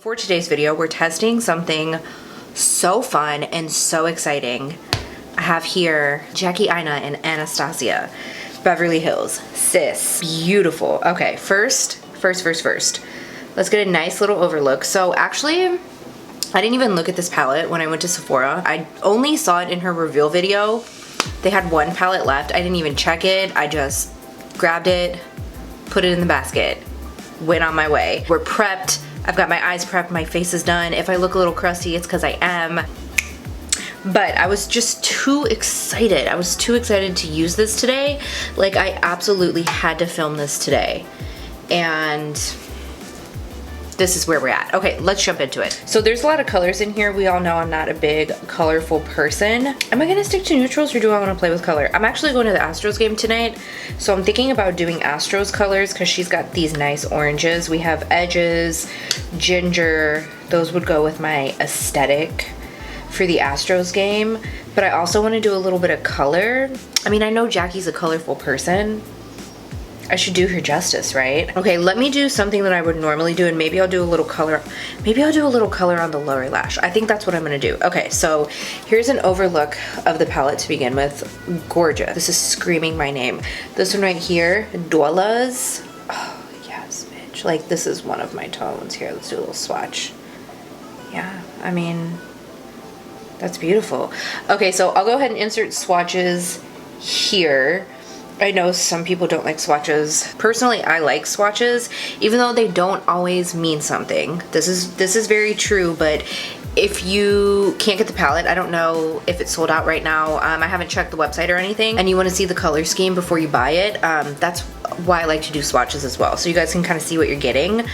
For today's video, we're testing something so fun and so exciting. I have here Jackie Aina and Anastasia, Beverly Hills. Sis, beautiful. Okay, first. Let's get a nice little overlook. So actually, I didn't even look at this palette when I went to Sephora. I only saw it in her reveal video. They had one palette left. I didn't even check it. I just grabbed it, put it in the basket, went on my way. We're prepped. I've got my eyes prepped, my face is done. If I look a little crusty, it's because I am. But I was just too excited. I was too excited to use this today. Like, I absolutely had to film this today. And this is where we're at. Okay, let's jump into it. So there's a lot of colors in here. We all know I'm not a big colorful person. Am I gonna stick to neutrals or do I wanna play with color? I'm actually going to the Astros game tonight. So I'm thinking about doing Astros colors because she's got these nice oranges. We have edges, ginger. Those would go with my aesthetic for the Astros game. But I also wanna do a little bit of color. I mean, I know Jackie's a colorful person. I should do her justice, right? Okay, let me do something that I would normally do, and maybe I'll do a little color. Maybe I'll do a little color on the lower lash. I think that's what I'm gonna do. Okay, so here's an overlook of the palette to begin with. Gorgeous. This is screaming my name. This one right here, Dwollahs. Oh, yes, bitch. Like, this is one of my tones. Here, let's do a little swatch. Yeah, I mean, that's beautiful. Okay, so I'll go ahead and insert swatches here. I know some people don't like swatches. Personally, I like swatches, even though they don't always mean something. This is very true, but if you can't get the palette, I don't know if it's sold out right now. I haven't checked the website or anything, and you want to see the color scheme before you buy it, that's why I like to do swatches as well, so you guys can kind of see what you're getting.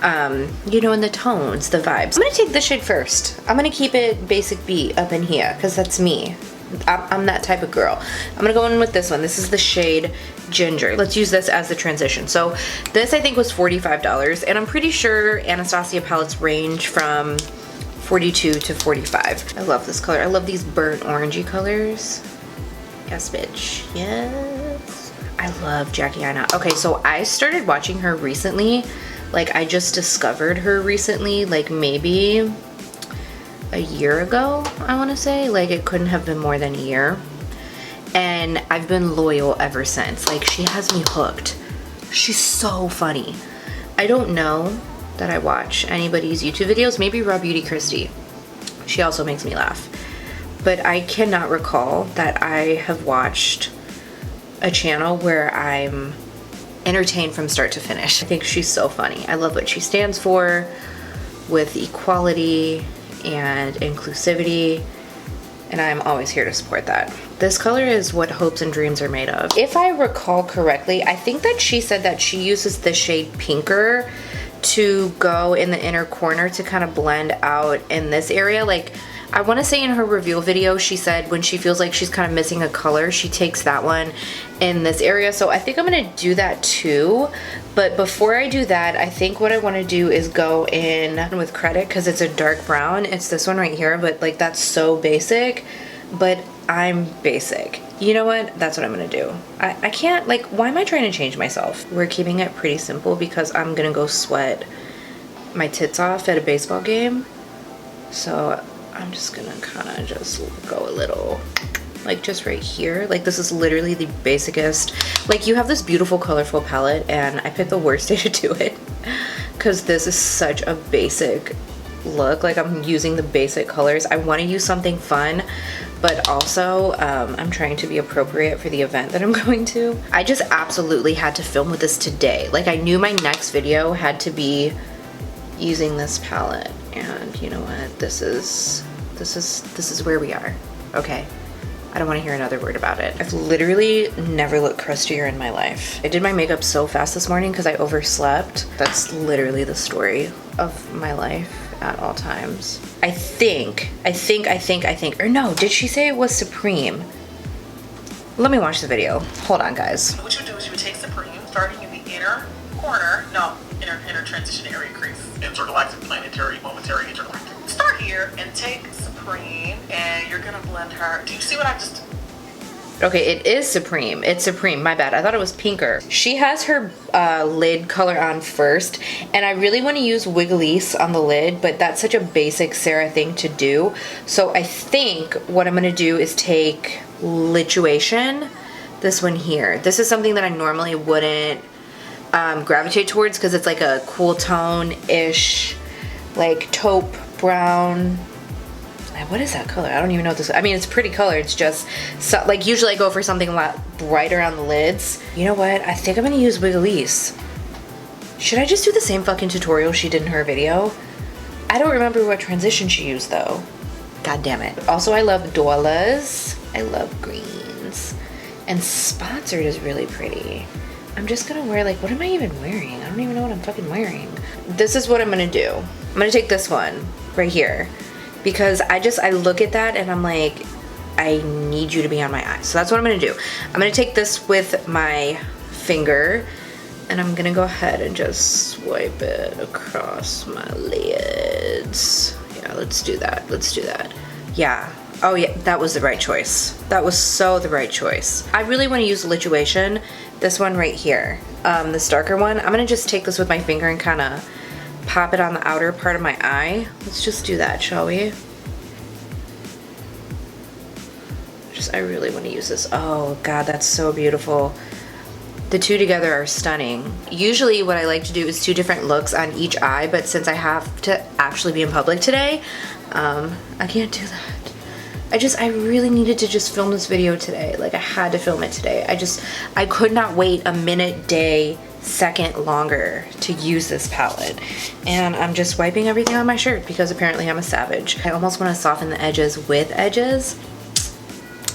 You know, in the tones, the vibes. I'm gonna take this shade first. I'm gonna keep it basic B up in here, because that's me. I'm that type of girl. I'm gonna go in with this one. This is the shade Ginger. Let's use this as the transition. So this I think was $45, and I'm pretty sure Anastasia palettes range from $42 to $45. I love this color. I love these burnt orangey colors. Yes, bitch. Yes. I love Jackie Aina. Okay, so I started watching her recently. Like, I just discovered her recently, like maybe a year ago, I want to say. Like, it couldn't have been more than a year, and I've been loyal ever since. Like, she has me hooked. She's so funny. I don't know that I watch anybody's YouTube videos. Maybe Raw Beauty Christie. She also makes me laugh, but I cannot recall that I have watched a channel where I'm entertained from start to finish. I think she's so funny. I love what she stands for with equality and inclusivity, and I'm always here to support that. This color is what hopes and dreams are made of. If I recall correctly, I think that she said that she uses the shade Pinker to go in the inner corner to kind of blend out in this area. Like, I want to say in her reveal video, she said when she feels like she's kind of missing a color, she takes that one in this area. So I think I'm going to do that too. But before I do that, I think what I want to do is go in with Credit, because it's a dark brown. It's this one right here, but like, that's so basic. But I'm basic. You know what? That's what I'm going to do. I can't, like, why am I trying to change myself? We're keeping it pretty simple because I'm going to go sweat my tits off at a baseball game. So I'm just gonna kind of just go a little, like, just right here. Like, this is literally the basicest. Like, you have this beautiful colorful palette, and I picked the worst day to do it because this is such a basic look. Like, I'm using the basic colors. I want to use something fun, but also I'm trying to be appropriate for the event that I'm going to. I just absolutely had to film with this today. Like, I knew my next video had to be using this palette, and you know what? This is where we are. Okay, I don't want to hear another word about it. I've literally never looked crustier in my life. I did my makeup so fast this morning because I overslept. That's literally the story of my life at all times. I think, or no, did she say it was Supreme? Let me watch the video. Hold on, guys. What you do is you take Supreme, starting in the inner corner, inner transition area crease, intergalactic, planetary, momentary, intergalactic. Start here and take Supreme, and you're gonna blend her. Do you see what I just? Okay, it is Supreme. It's Supreme, my bad. I thought it was pinker. She has her lid color on first, and I really want to use Wiggly's on the lid, but that's such a basic Sarah thing to do. So I think what I'm gonna do is take Lituation, this one here. This is something that I normally wouldn't gravitate towards because it's like a cool tone-ish, like taupe brown. What is that color? I don't even know what this, I mean, it's a pretty color. It's just, so, like, usually I go for something a lot brighter on the lids. You know what? I think I'm gonna use Wiggly's. Should I just do the same fucking tutorial she did in her video? I don't remember what transition she used, though. God damn it. Also, I love Dwollahs. I love greens. And spots are just really pretty. I'm just gonna wear, like, what am I even wearing? I don't even know what I'm fucking wearing. This is what I'm gonna do. I'm gonna take this one right here. Because I look at that and I'm like, I need you to be on my eye. So that's what I'm gonna do. I'm gonna take this with my finger and I'm gonna go ahead and just swipe it across my lids. Yeah, let's do that. Let's do that. Yeah. Oh yeah, that was the right choice. That was so the right choice. I really wanna use Lituation, this one right here. This darker one. I'm gonna just take this with my finger and kinda pop it on the outer part of my eye. Let's just do that, shall we? I really want to use this. Oh God, that's so beautiful. The two together are stunning. Usually what I like to do is 2 different looks on each eye, but since I have to actually be in public today, I can't do that. I really needed to just film this video today. Like, I had to film it today. I could not wait a minute, day, second longer to use this palette. And I'm just wiping everything on my shirt because apparently I'm a savage. I almost want to soften the edges with edges.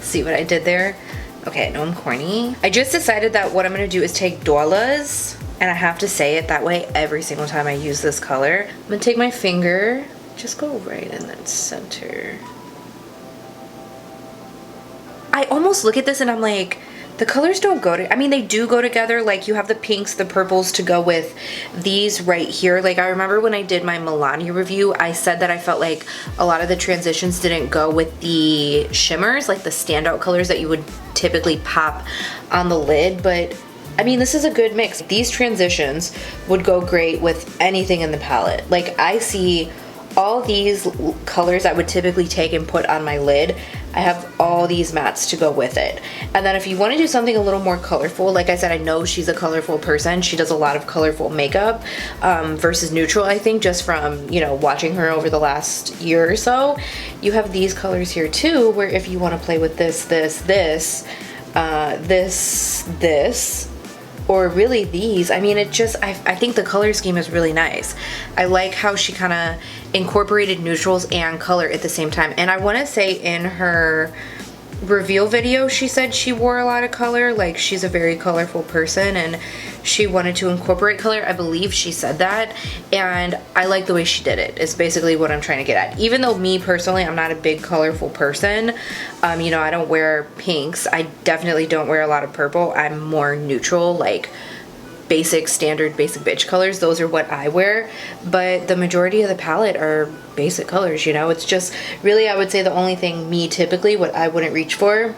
See what I did there? Okay, I know I'm corny. I just decided that what I'm gonna do is take Dwollahs, and I have to say it that way every single time I use this color. I'm gonna take my finger, just go right in that center. I almost look at this and I'm like, the colors don't go to, I mean, they do go together. Like, you have the pinks, the purples to go with these right here. Like, I remember when I did my Milani review, I said that I felt like a lot of the transitions didn't go with the shimmers, like the standout colors that you would typically pop on the lid. But I mean, this is a good mix. These transitions would go great with anything in the palette. Like, I see all these colors I would typically take and put on my lid. I have all these mattes to go with it. And then if you want to do something a little more colorful, like I said, I know she's a colorful person. She does a lot of colorful makeup versus neutral, I think, just from, you know, watching her over the last year or so. You have these colors here too, where if you want to play with this, or really these, I mean, it just, I think the color scheme is really nice. I like how she kind of incorporated neutrals and color at the same time. And I want to say in her reveal video, she said she wore a lot of color. Like, she's a very colorful person and she wanted to incorporate color. I believe she said that, and I like the way she did it. It's basically what I'm trying to get at. Even though me personally, I'm not a big colorful person. You know, I don't wear pinks. I definitely don't wear a lot of purple. I'm more neutral, like basic, standard, basic bitch colors. Those are what I wear. But the majority of the palette are basic colors, you know? It's just really, I would say the only thing me typically, what I wouldn't reach for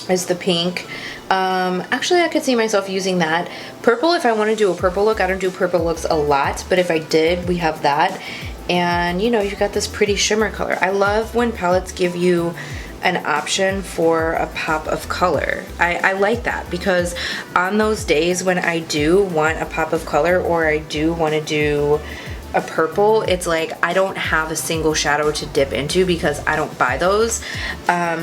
is the pink. Actually, I could see myself using that. Purple, if I want to do a purple look, I don't do purple looks a lot, but if I did, we have that. And you know, you've got this pretty shimmer color. I love when palettes give you an option for a pop of color. I like that, because on those days when I do want a pop of color or I do want to do a purple, it's like I don't have a single shadow to dip into because I don't buy those.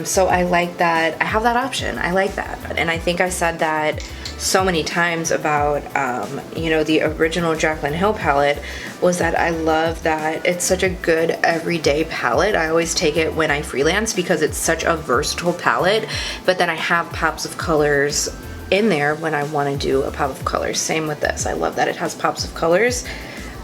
So I like that I have that option. I like that. And I think I said that so many times about you know, the original Jaclyn Hill palette, was that I love that it's such a good everyday palette. I always take it when I freelance because it's such a versatile palette, but then I have pops of colors in there when I want to do a pop of colors. Same with this. I love that it has pops of colors,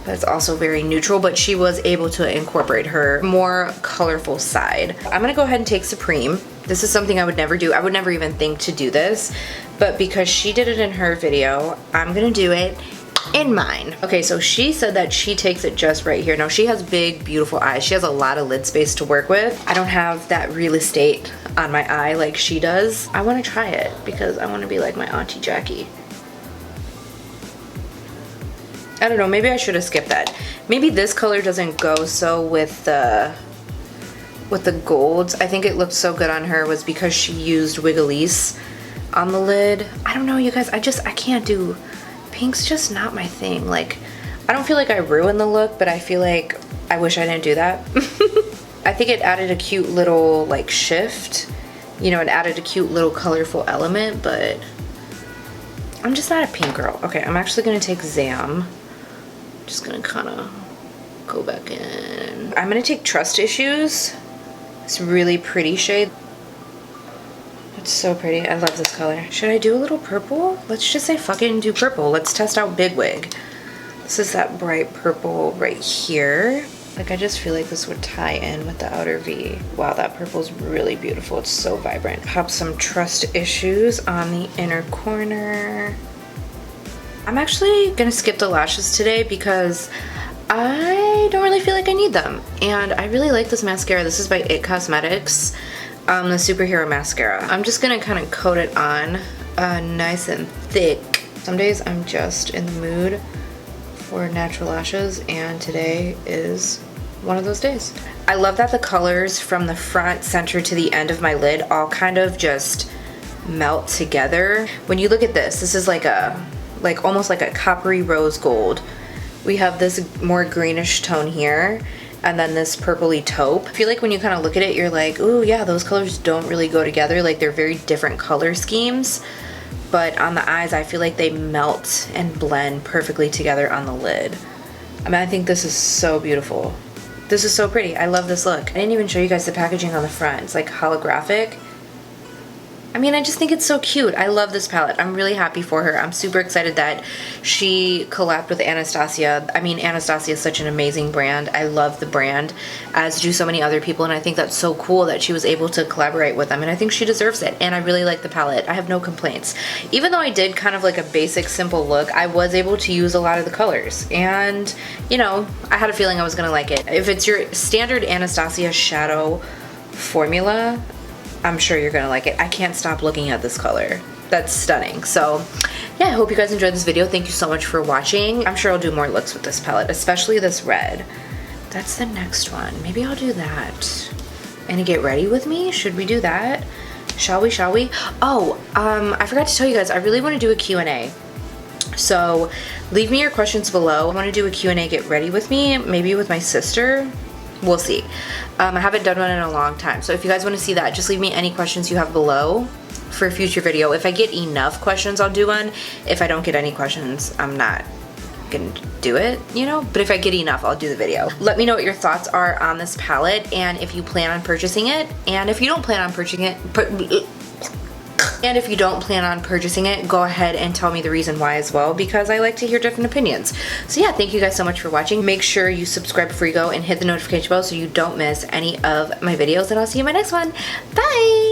but it's also very neutral, but she was able to incorporate her more colorful side. I'm gonna go ahead and take Supreme. This is something I would never do. I would never even think to do this, but because she did it in her video, I'm gonna do it in mine. Okay, so she said that she takes it just right here. Now she has big, beautiful eyes. She has a lot of lid space to work with. I don't have that real estate on my eye like she does. I want to try it because I want to be like my Auntie Jackie. I don't know, maybe I should have skipped that. Maybe this color doesn't go so with the golds. I think it looked so good on her was because she used Wiggly's on the lid. I don't know, you guys, I can't do, pink's just not my thing. Like, I don't feel like I ruined the look, but I feel like I wish I didn't do that. I think it added a cute little like shift. You know, it added a cute little colorful element, but I'm just not a pink girl. Okay, I'm actually gonna take Zamn. Just gonna kind of go back in. I'm gonna take Trust Issues. It's really pretty shade. It's so pretty. I love this color. Should I do a little purple? Let's just say fucking do purple. Let's test out Big Wig. This is that bright purple right here. Like, I just feel like this would tie in with the outer V. Wow, that purple's really beautiful. It's so vibrant. Pop some Trust Issues on the inner corner. I'm actually gonna skip the lashes today because I don't really feel like I need them. And I really like this mascara. This is by IT Cosmetics, the Superhero Mascara. I'm just gonna kind of coat it on nice and thick. Some days I'm just in the mood for natural lashes, and today is one of those days. I love that the colors from the front, center to the end of my lid all kind of just melt together. When you look at this, this is like almost like a coppery rose gold. We have this more greenish tone here, and then this purpley taupe. I feel like when you kind of look at it, you're like, ooh, yeah, those colors don't really go together. Like, they're very different color schemes, but on the eyes, I feel like they melt and blend perfectly together on the lid. I mean, I think this is so beautiful. This is so pretty. I love this look. I didn't even show you guys the packaging on the front. It's like holographic. I mean, I just think it's so cute. I love this palette. I'm really happy for her. I'm super excited that she collabed with Anastasia. I mean, Anastasia is such an amazing brand. I love the brand, as do so many other people, and I think that's so cool that she was able to collaborate with them, and I think she deserves it, and I really like the palette. I have no complaints. Even though I did kind of like a basic, simple look, I was able to use a lot of the colors, and, you know, I had a feeling I was gonna like it. If it's your standard Anastasia shadow formula, I'm sure you're gonna like it. I can't stop looking at this color. That's stunning. So yeah, I hope you guys enjoyed this video. Thank you so much for watching. I'm sure I'll do more looks with this palette, especially this red. That's the next one. Maybe I'll do that. And Get Ready With Me? Should we do that? Shall we, shall we? Oh, I forgot to tell you guys, I really wanna do a Q&A. So leave me your questions below. I wanna do a Q&A Get Ready With Me, maybe with my sister. We'll see. I haven't done one in a long time, so if you guys want to see that, just leave me any questions you have below for a future video. If I get enough questions, I'll do one. If I don't get any questions, I'm not gonna do it, you know? But if I get enough, I'll do the video. Let me know what your thoughts are on this palette, and if you plan on purchasing it, and if you don't plan on purchasing it, go ahead and tell me the reason why as well, because I like to hear different opinions. So yeah, thank you guys so much for watching. Make sure you subscribe before you go and hit the notification bell so you don't miss any of my videos, and I'll see you in my next one. Bye!